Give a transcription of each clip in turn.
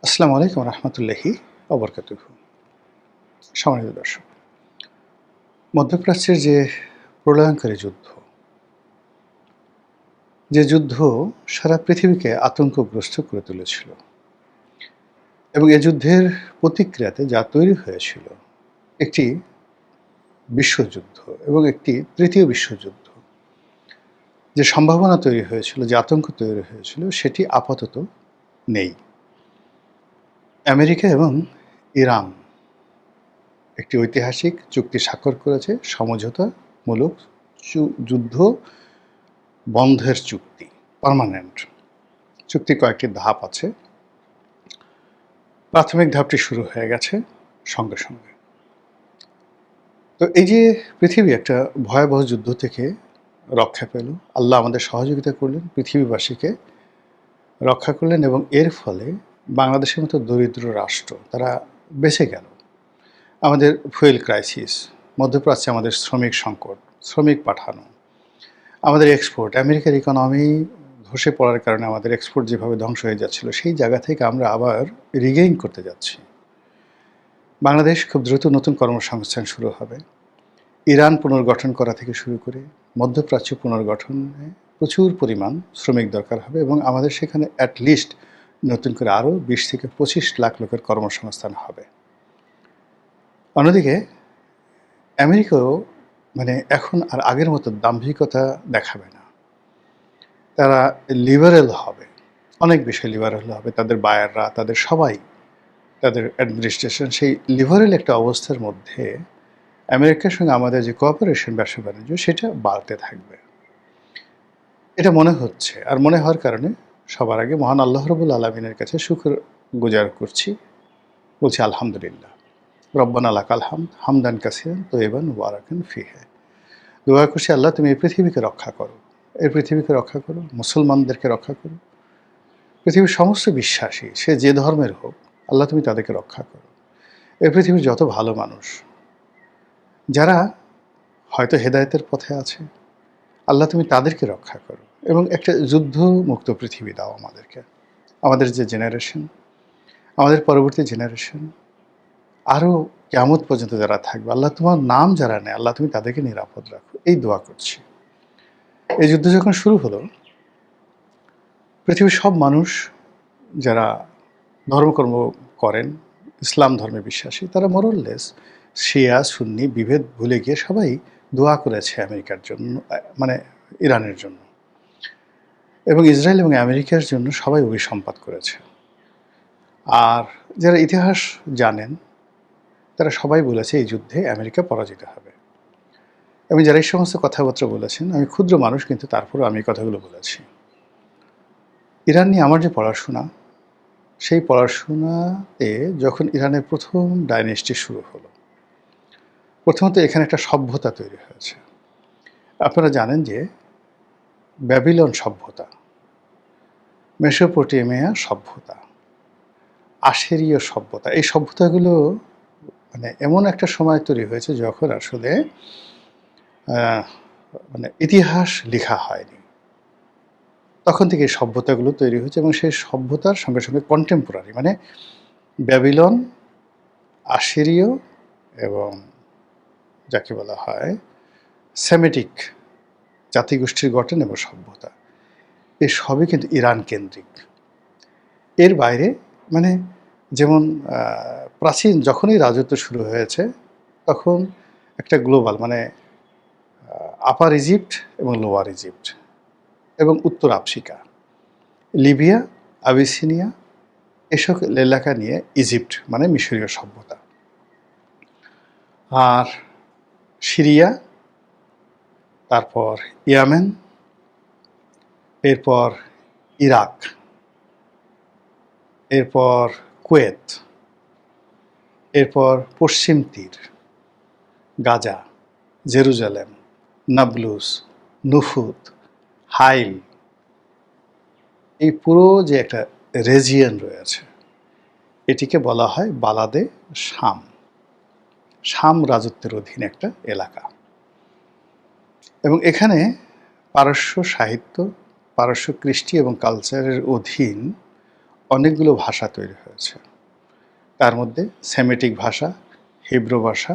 আসসালামু আলাইকুম রহমতুল্লাহি অবরকাতুহু। সম্মানিত দর্শক, মধ্যপ্রাচ্যের যে প্রলয়ঙ্করী যুদ্ধ, যে যুদ্ধ সারা পৃথিবীকে আতঙ্কগ্রস্ত করে তুলেছিল এবং এ যুদ্ধের প্রতিক্রিয়াতে যা তৈরি হয়েছিল একটি বিশ্বযুদ্ধ এবং একটি তৃতীয় বিশ্বযুদ্ধ, যে সম্ভাবনা তৈরি হয়েছিল, যে আতঙ্ক তৈরি হয়েছিল, সেটি আপাতত নেই। আমেরিকা এবং ইরান একটি ঐতিহাসিক চুক্তি স্বাক্ষর করেছে, সমঝোতামূলক যুদ্ধ বন্ধের চুক্তি, পার্মানেন্ট চুক্তির কয়েকটি ধাপ আছে। প্রাথমিক ধাপটি শুরু হয়ে গেছে সঙ্গে সঙ্গে। তো এই যে পৃথিবী একটা ভয়াবহ যুদ্ধ থেকে রক্ষা পেল, আল্লাহ আমাদের সহযোগিতা করলেন, পৃথিবীবাসীকে রক্ষা করলেন এবং এর ফলে বাংলাদেশের মতো দরিদ্র রাষ্ট্র তারা বেঁচে গেল। আমাদের ফুয়েল ক্রাইসিস, মধ্যপ্রাচ্যে আমাদের শ্রমিক সংকট, শ্রমিক পাঠানো, আমাদের এক্সপোর্ট, আমেরিকার ইকোনমি ধসে পড়ার কারণে আমাদের এক্সপোর্ট যেভাবে ধ্বংস হয়ে যাচ্ছিল, সেই জায়গা থেকে আমরা আবার রিগেইন করতে যাচ্ছি। বাংলাদেশ খুব দ্রুত নতুন কর্মসংস্থান শুরু হবে। ইরান পুনর্গঠন করা থেকে শুরু করে মধ্যপ্রাচ্য পুনর্গঠনে প্রচুর পরিমাণ শ্রমিক দরকার হবে এবং আমাদের সেখানে অ্যাটলিস্ট নতুন করে আরও 20 থেকে 25 লাখ লোকের কর্মসংস্থান হবে। অন্যদিকে আমেরিকাও এখন আর আগের মতো দাম্ভিকতা দেখাবে না। তারা লিবারেল হবে, অনেক বেশি লিবারেল হবে। তাদের বায়াররা, তাদের সবাই, তাদের অ্যাডমিনিস্ট্রেশন সেই লিবারেল একটা অবস্থার মধ্যে আমেরিকার সঙ্গে আমাদের যে কোঅপারেশন, ব্যবসা বাণিজ্য, সেটা বাড়তে থাকবে, এটা মনে হচ্ছে। আর মনে হওয়ার কারণে সবার আগে মহান আল্লাহ রাব্বুল আলামিনের কাছে শুকর গুজার করছি, বলছি আলহামদুলিল্লাহ, রব্বানা লাকাল হামদ হামদান কাসিরান তয়্যিবান মুবারাকান ফিহি। দোয়া করছি, আল্লাহ তুমি এই পৃথিবীকে রক্ষা করো, এই পৃথিবীকে রক্ষা করো, মুসলমানদেরকে রক্ষা করো, পৃথিবীর সমস্ত বিশ্বাসী, সে যে ধর্মের হোক, আল্লাহ তুমি তাদেরকে রক্ষা করো। এই পৃথিবীর যত ভালো মানুষ যারা হয়তো হেদায়েতের পথে আছে, আল্লাহ তুমি তাদেরকে রক্ষা করো এবং একটা যুদ্ধমুক্ত পৃথিবী দাও আমাদেরকে। আমাদের যে জেনারেশন, আমাদের পরবর্তী জেনারেশন, আরও কিয়ামত পর্যন্ত যারা থাকবে, আল্লাহ তোমার নাম যারা নেয়, আল্লাহ তুমি তাদেরকে নিরাপদ রাখো, এই দোয়া করছি। এই যুদ্ধ যখন শুরু হলো, পৃথিবীর সব মানুষ যারা ধর্মকর্ম করেন, ইসলাম ধর্মে বিশ্বাসী, তারা মোরললেস শিয়া সুন্নি বিভেদ ভুলে গিয়ে সবাই দোয়া করেছে আমেরিকার জন্য, ইরানের জন্য, এবং ইসরায়েল এবং আমেরিকার জন্য সবাই অভিসম্পাত করেছে। আর যারা ইতিহাস জানেন তারা সবাই বলেছে এই যুদ্ধে আমেরিকা পরাজিত হবে। এবং যারা এই সমস্ত কথাবার্তা বলেছেন, আমি ক্ষুদ্র মানুষ, কিন্তু তারপরেও আমি কথাগুলো বলেছি। ইরান নিয়ে আমার যে পড়াশোনা, সেই পড়াশোনাতে যখন ইরানের প্রথম ডাইনেস্টি শুরু হলো, প্রথমত এখানে একটা সভ্যতা তৈরি হয়েছে। আপনারা জানেন যে ব্যাবিলন সভ্যতা, মেসোপটেমিয়া সভ্যতা, আশেরীয় সভ্যতা, এই সভ্যতাগুলো এমন একটা সময় তৈরি হয়েছে যখন আসলে ইতিহাস লেখা হয়নি। তখন থেকে এই সভ্যতাগুলো তৈরি হয়েছে এবং সেই সভ্যতার সঙ্গে সঙ্গে কন্টেম্পোরারি, ব্যাবিলন, আশিরীয় এবং যাকে বলা হয় সেমেটিক জাতিগোষ্ঠীর গঠন এবং সভ্যতা, এই সবই কিন্তু ইরান কেন্দ্রিক। এর বাইরে যেমন প্রাচীন যখনই রাজত্ব শুরু হয়েছে, তখন একটা গ্লোবাল আপার ইজিপ্ট এবং লোয়ার ইজিপ্ট এবং উত্তর আফ্রিকা, লিবিয়া, আবিসিনিয়া, এসব এলাকা নিয়ে ইজিপ্ট মিশরীয় সভ্যতা, আর সিরিয়া, তারপর ইয়ামেন, এরপর ইরাক, এরপর কুয়েত, এরপর পশ্চিম তীর, গাজা, জেরুজালেম, নাবলুস, নুফুত, হাইল, এই পুরো যে একটা রেজিয়ন রয়েছে, এটিকে বলা হয় বালাদে শাম, শাম রাজত্বের অধীনে একটা এলাকা। এবং এখানে পারস্য সাহিত্য, পারস্য কৃষ্টি এবং কালচারের অধীন অনেকগুলো ভাষা তৈরি হয়েছে। হয়েছে। তার মধ্যে সেমিটিক ভাষা, হিব্রু ভাষা,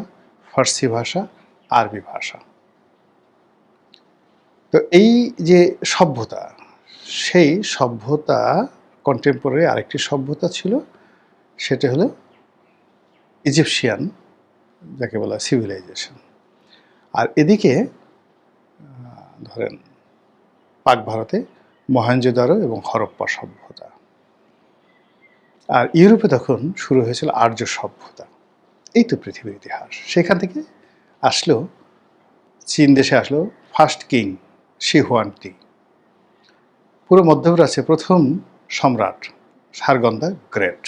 ফার্সি ভাষা, আরবি ভাষা। তো এই যে সভ্যতা, সেই সভ্যতা কন্টেম্পোরারি আরেকটি সভ্যতা ছিল, সেটা হলো ইজিপশিয়ান, যাকে বলা হয় সিভিলাইজেশন। আর এদিকে ধরেন পাক ভারতে মহেঞ্জোদারো এবং হরপ্পা সভ্যতা। আর ইউরোপে তখন শুরু হয়েছিল আর্য সভ্যতা। এই তো পৃথিবীর ইতিহাস। সেখান থেকে আসলো, চীন দেশে আসলো ফার্স্ট কিং শি হুয়ানটি। পুরো মধ্যপ্রাচ্যে প্রথম সম্রাট সারগন দ্য গ্রেট।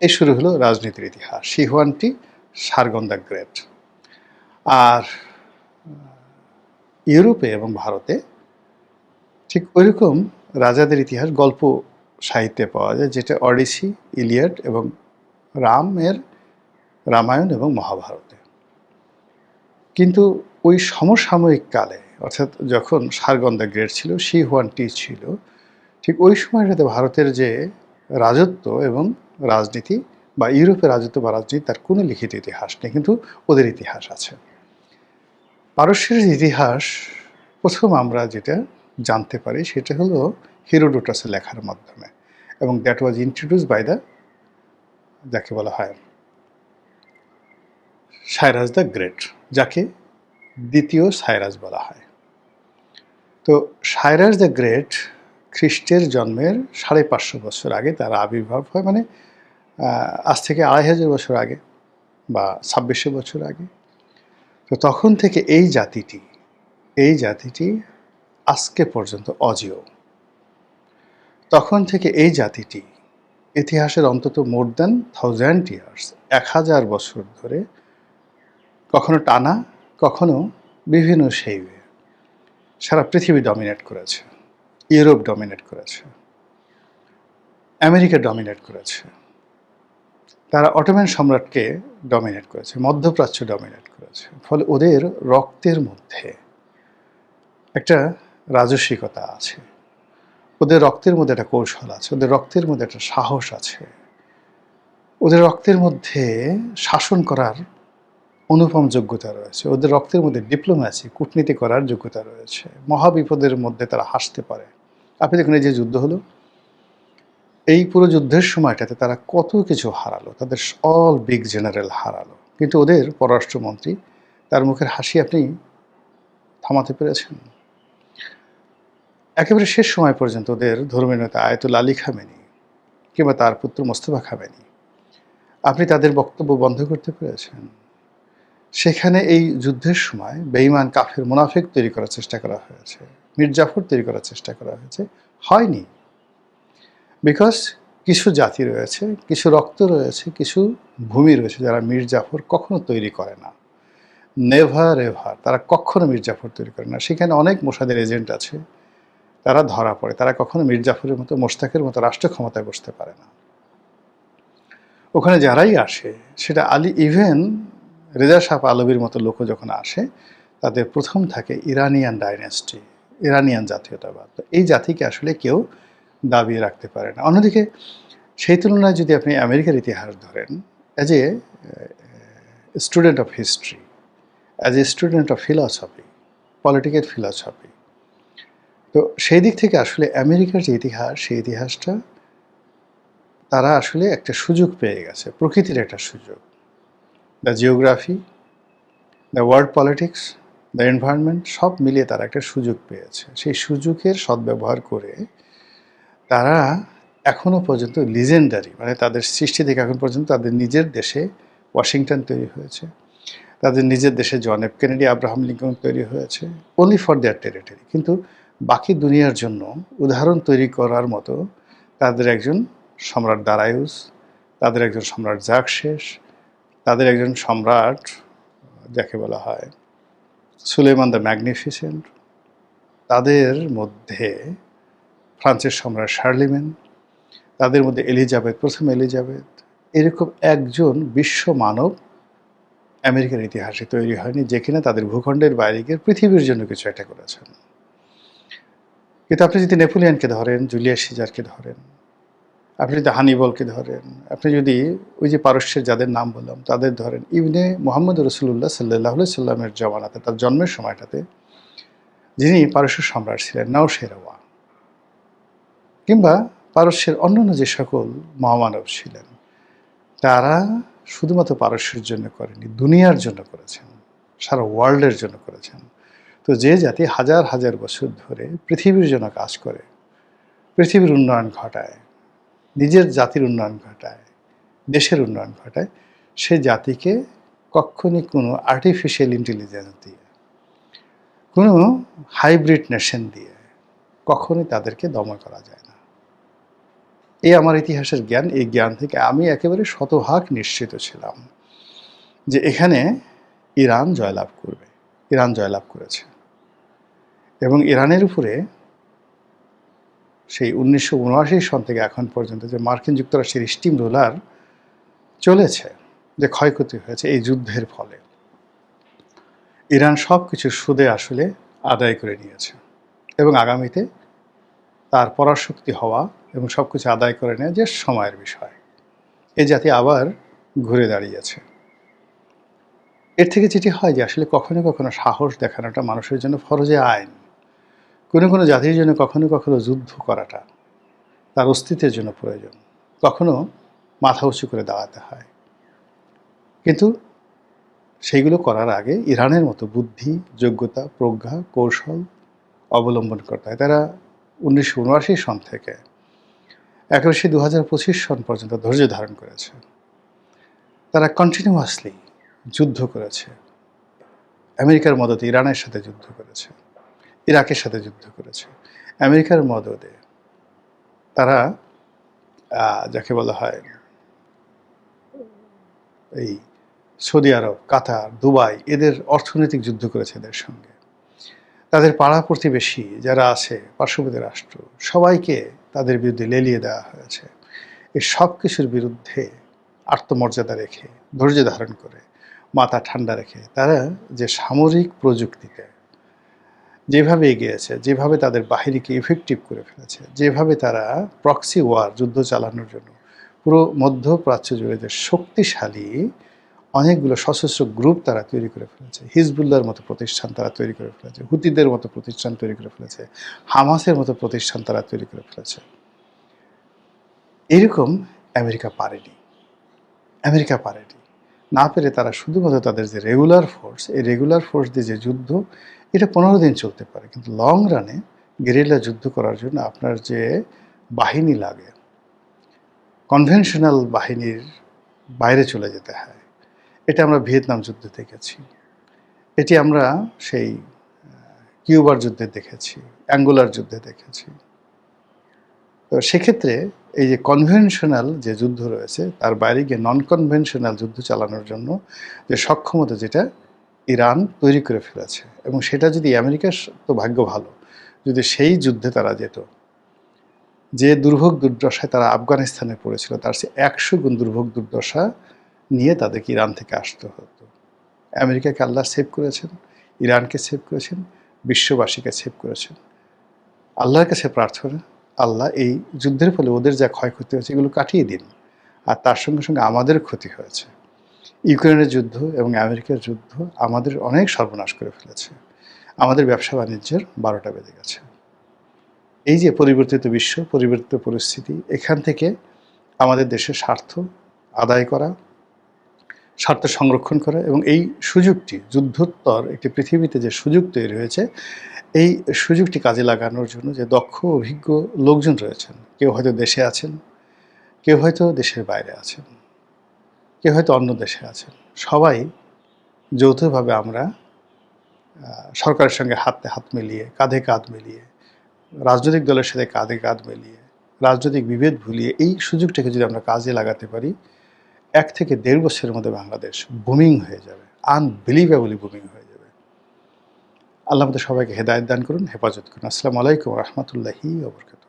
এই শুরু হলো রাজনীতির ইতিহাস, শি হুয়ানটি, সারগন দ্য গ্রেট। আর ইউরোপে এবং ভারতে ঠিক ওইরকম রাজাদের ইতিহাস গল্প সাহিত্যে পাওয়া যায়, যেটা অডিসি, ইলিয়াড এবং রামায়ণ এবং মহাভারতে। কিন্তু ওই সমসাময়িক কালে, অর্থাৎ যখন সারগন দ্য গ্রেট ছিল, শি হুয়ানটি ছিল, ঠিক ওই সময়টাতে ভারতের যে রাজত্ব এবং রাজনীতি বা ইউরোপের রাজত্ব বা রাজনীতি, তার কোনো লিখিত ইতিহাস নেই, কিন্তু ওদের ইতিহাস আছে। পারস্যের ইতিহাস প্রথম আমরা যেটা জানতে পারি সেটা হলো হিরোডোটাসের লেখার মাধ্যমে, এবং দ্যাট ওয়াজ ইন্ট্রোডিউস বাই যাকে বলা হয় সাইরাস দ্য গ্রেট, যাকে দ্বিতীয় সাইরাস বলা হয়। তো সাইরাস দ্য গ্রেট খ্রিস্টের জন্মের 550 বছর আগে তার আবির্ভাব হয়, মানে আজ থেকে 2500 বছর আগে বা 2600 বছর আগে। তো তখন থেকে এই জাতিটি আজকে পর্যন্ত অজেয়। তখন থেকে এই জাতিটি ইতিহাসের অন্তত মোর দ্যান 1000 ইয়ার্স, 1000 বছর ধরে কখনো টানা, কখনো বিভিন্ন শেইবে সারা পৃথিবী ডমিনেট করেছে। ইউরোপ ডমিনেট করেছে, আমেরিকা ডমিনেট করেছে, তারা অটোম্যান সম্রাটকে ডমিনেট করেছে, মধ্যপ্রাচ্য ডমিনেট করেছে। ফলে ওদের রক্তের মধ্যে একটা রাজস্বিকতা আছে, ওদের রক্তের মধ্যে একটা কৌশল আছে, ওদের রক্তের মধ্যে একটা সাহস আছে, ওদের রক্তের মধ্যে শাসন করার অনুপম যোগ্যতা রয়েছে, ওদের রক্তের মধ্যে ডিপ্লোম্যাসি, কূটনীতি করার যোগ্যতা রয়েছে। মহাবিপদের মধ্যে তারা হাসতে পারে। আপনি দেখুন, এই যে যুদ্ধ হলো, এই পুরো যুদ্ধের সময়টাতে তারা কত কিছু হারালো, তাদের অল বিগ জেনারেল হারালো, কিন্তু ওদের পররাষ্ট্রমন্ত্রী, তার মুখের হাসি আপনি থামাতে পেরেছেন? একেবারে শেষ সময় পর্যন্ত ওদের ধর্মীয় নেতা আয়াতুল্লাহ আলী খামেনি কিংবা তার পুত্র মোস্তফা খামেনি, আপনি তাদের বক্তব্য বন্ধ করতে পেরেছেন? সেখানে এই যুদ্ধের সময় বেঈমান কাফের মুনাফিক তৈরি করার চেষ্টা করা হয়েছে, মীর জাফর তৈরি করার চেষ্টা করা হয়েছে, হয়নি। বিকজ কিছু জাতি রয়েছে, কিছু রক্ত রয়েছে, কিছু ভূমি রয়েছে যারা মীর জাফর কখনো তৈরি করে না। নেভার এভার তারা কখনো মীর জাফর তৈরি করে না। সেখানে অনেক মোসাদের এজেন্ট আছে, তারা ধরা পড়ে, তারা কখনো মীর জাফরের মতো, মোশতাকের মতো রাষ্ট্র ক্ষমতায় বসতে পারে না। ওখানে যারাই আসে, সেটা ইভেন রেজা শাহ পাহলভীর মতো লোকও যখন আসে, তাদের প্রথম থাকে ইরানিয়ান ডাইনেস্টি, ইরানিয়ান জাতীয়তাবাদ। তো এই জাতিকে আসলে কেউ দাবিয়ে রাখতে পারে না। অন্যদিকে সেই তুলনায় যদি আপনি আমেরিকার ইতিহাস ধরেন, as a student of history, as a student of philosophy, political philosophy, তো সেই দিক থেকে আসলে আমেরিকার যে ইতিহাস, সেই ইতিহাসটা তারা আসলে একটা সুযোগ পেয়ে গেছে, প্রকৃতির একটা সুযোগ। The geography, the world politics, the environment, সব মিলিয়ে তারা একটা সুযোগ পেয়েছে। সেই সুযোগের সদ্ব্যবহার করে তারা এখনও পর্যন্ত লিজেন্ডারি, মানে তাদের সৃষ্টি থেকে এখন পর্যন্ত তাদের নিজের দেশে ওয়াশিংটন তৈরি হয়েছে, তাদের নিজের দেশে John F Kennedy, Abraham Lincoln তৈরি হয়েছে, অনলি ফর দেয়ার টেরিটরি। কিন্তু বাকি দুনিয়ার জন্য উদাহরণ তৈরি করার মতো তাদের একজন সম্রাট দারায়ুস, তাদের একজন সম্রাট জাকশেস, তাদের একজন সম্রাট যাকে বলা হয় সুলেমান দ্য ম্যাগনিফিসেন্ট, তাদের মধ্যে ফ্রান্সের সম্রাট শার্লিমেন, তাদের মধ্যে প্রথম এলিজাবেথ, এরকম একজন বিশ্ব মানব আমেরিকার ইতিহাসে তৈরি হয়নি, যে কিনা তাদের ভূখণ্ডের বাইরে গিয়ে পৃথিবীর জন্য কিছু একটা করেছেন। কিন্তু আপনি যদি নেপোলিয়নকে ধরেন, জুলিয়াস সিজারকে ধরেন, আপনি যদি হানিবলকে ধরেন, আপনি যদি ওই যে পারস্যের যাদের নাম বললাম তাদের ধরেন, ইবনে মুহাম্মদ রাসূলুল্লাহ সাল্লাল্লাহু আলাইহি সাল্লামের জমানাতে, তার জন্মের সময়টাতে যিনি পারস্য সম্রাট ছিলেন নাউশেরওয়া, কিংবা পারস্যের অন্যান্য যে সকল মহামানব ছিলেন, তারা শুধুমাত্র পারস্যের জন্য করেনি, দুনিয়ার জন্য করেছেন, সারা ওয়ার্ল্ডের জন্য করেছেন। তো যে জাতি হাজার হাজার বছর ধরে পৃথিবীর জন্য কাজ করে, পৃথিবীর উন্নয়ন ঘটায়, নিজের জাতির উন্নয়ন ঘটায়, দেশের উন্নয়ন ঘটায়, সে জাতিকে কখনই কোনো আর্টিফিশিয়াল ইন্টেলিজেন্স দিয়ে, কোনো হাইব্রিড নেশন দিয়ে কখনই তাদেরকে দমন করা যায় না। এই আমার ইতিহাসের জ্ঞান, এই জ্ঞান থেকে আমি একেবারে শতভাগ নিশ্চিত ছিলাম যে এখানে ইরান জয়লাভ করবে, ইরান জয়লাভ করেছে। এবং ইরানের উপরে সেই 1979 সন থেকে এখন পর্যন্ত যে মার্কিন যুক্তরাষ্ট্রের স্টিম রোলার চলেছে, যে ক্ষয়ক্ষতি হয়েছে এই যুদ্ধের ফলে, ইরান সব কিছু সুদে আসলে আদায় করে নিয়েছে এবং আগামীতে তার পরাশক্তি হওয়া এবং সব কিছু আদায় করে নেওয়া যে সময়ের বিষয়। এই জাতি আবার ঘুরে দাঁড়িয়েছে। এর থেকে যেটি হয় যে আসলে কখনো কখনো সাহস দেখানোটা মানুষের জন্য ফরজে আইন। কোনো কোনো জাতির জন্য কখনো কখনো যুদ্ধ করাটা তার অস্তিত্বের জন্য প্রয়োজন, কখনো মাথা উঁচু করে দাঁড়াতে হয়। কিন্তু সেইগুলো করার আগে ইরানের মতো বুদ্ধি, যোগ্যতা, প্রজ্ঞা, কৌশল অবলম্বন করতে হয়। তারা 1979 সন থেকে একেবারে 2025 সন পর্যন্ত ধৈর্য ধারণ করেছে। তারা কন্টিনিউয়াসলি যুদ্ধ করেছে, আমেরিকার মদতে ইরানের সাথে যুদ্ধ করেছে, ইরাকের সাথে যুদ্ধ করেছে, আমেরিকার মদতে তারা যাকে বলা হয় এই সৌদি আরব, কাতার, দুবাই, এদের অর্থনৈতিক যুদ্ধ করেছে এদের সঙ্গে। তাদের পাড়া প্রতিবেশী যারা আছে, পার্শ্ববর্তী রাষ্ট্র, সবাইকে তাদের বিরুদ্ধে লেলিয়ে দেওয়া হয়েছে। এই সব কিছুর বিরুদ্ধে আত্মমর্যাদা রেখে, ধৈর্য ধারণ করে, মাথা ঠান্ডা রেখে তারা যে সামরিক প্রযুক্তিতে যেভাবে এগিয়েছে, যেভাবে তাদের বাহিনীকে ইফেক্টিভ করে ফেলেছে, যেভাবে তারা প্রক্সি ওয়ার, যুদ্ধ চালানোর জন্য পুরো মধ্যপ্রাচ্য জুড়ে যে শক্তিশালী অনেকগুলো সশস্ত্র গ্রুপ তারা তৈরি করে ফেলেছে, হিজবুল্লাহর মতো প্রতিষ্ঠান তারা তৈরি করে ফেলেছে, হুতিদের মতো প্রতিষ্ঠান তৈরি করে ফেলেছে, হামাসের মতো প্রতিষ্ঠান তারা তৈরি করে ফেলেছে। এরকম আমেরিকা পারেনি। আমেরিকা পারেনি। না পেরে তারা শুধুমাত্র তাদের যে রেগুলার ফোর্স, এই রেগুলার ফোর্স দিয়ে যে যুদ্ধ, এটা 15 দিন চলতে পারে, কিন্তু লং রানে গেরিলা যুদ্ধ করার জন্য আপনার যে বাহিনী লাগে, কনভেনশনাল বাহিনীর বাইরে চলে যেতে হয়। এটা আমরা ভিয়েতনাম যুদ্ধে দেখেছি, এটি আমরা সেই কিউবার যুদ্ধে দেখেছি, অ্যাঙ্গোলার যুদ্ধে দেখেছি। তো সেক্ষেত্রে এই যে কনভেনশনাল যে যুদ্ধ রয়েছে, তার বাইরে গিয়ে নন কনভেনশনাল যুদ্ধ চালানোর জন্য যে সক্ষমতা, যেটা ইরান তৈরি করে ফেলেছে, এবং সেটা যদি আমেরিকার তো ভাগ্য ভালো, যদি সেই যুদ্ধে তারা যেত, যে দুর্ভোগ দুর্দশায় তারা আফগানিস্তানে পড়েছিল, তার সে 100 গুণ দুর্ভোগ দুর্দশা নিয়ে তাদেরকে ইরান থেকে আসতে হতো। আমেরিকাকে আল্লাহ সেভ করেছেন, ইরানকে সেভ করেছেন, বিশ্ববাসীকে সেভ করেছেন। আল্লাহর কাছে প্রার্থনা, আল্লাহ এই যুদ্ধের ফলে ওদের যা ক্ষয়ক্ষতি হয়েছে এগুলো কাটিয়ে দিন। আর তার সঙ্গে সঙ্গে আমাদের ক্ষতি হয়েছে, ইউক্রেনের যুদ্ধ এবং আমেরিকার যুদ্ধ আমাদের অনেক সর্বনাশ করে ফেলেছে, আমাদের ব্যবসা বাণিজ্যের 12টা বেজে গেছে। এই যে পরিবর্তিত বিশ্ব, পরিবর্তিত পরিস্থিতি, এখান থেকে আমাদের দেশের স্বার্থ আদায় করা, স্বার্থ সংরক্ষণ করা, এবং এই সুযোগটি, যুদ্ধোত্তর একটি পৃথিবীতে যে সুযোগ তৈরি হয়েছে, এই সুযোগটি কাজে লাগানোর জন্য যে দক্ষ অভিজ্ঞ লোকজন রয়েছেন, কেউ হয়তো দেশে আছেন, কেউ হয়তো দেশের বাইরে আছেন, কেউ হয়তো অন্য দেশে আছেন, সবাই যৌথভাবে আমরা সরকারের সঙ্গে হাতে হাত মিলিয়ে, কাঁধে কাঁধ মিলিয়ে, রাজনৈতিক দলের সাথে কাঁধে কাঁধ মিলিয়ে, রাজনৈতিক বিভেদ ভুলিয়ে এই সুযোগটাকে যদি আমরা কাজে লাগাতে পারি, 1 থেকে 1.5 বছরের মধ্যে বাংলাদেশ বুমিং হয়ে যাবে, আনবিলিভেবলি বুমিং হয়ে যাবে। আল্লাহ আমাদের সবাইকে হেদায়েত দান করুন, হেফাজত করুন। আসসালামু আলাইকুম ওয়া রাহমাতুল্লাহি ওয়া বারাকাতুহু।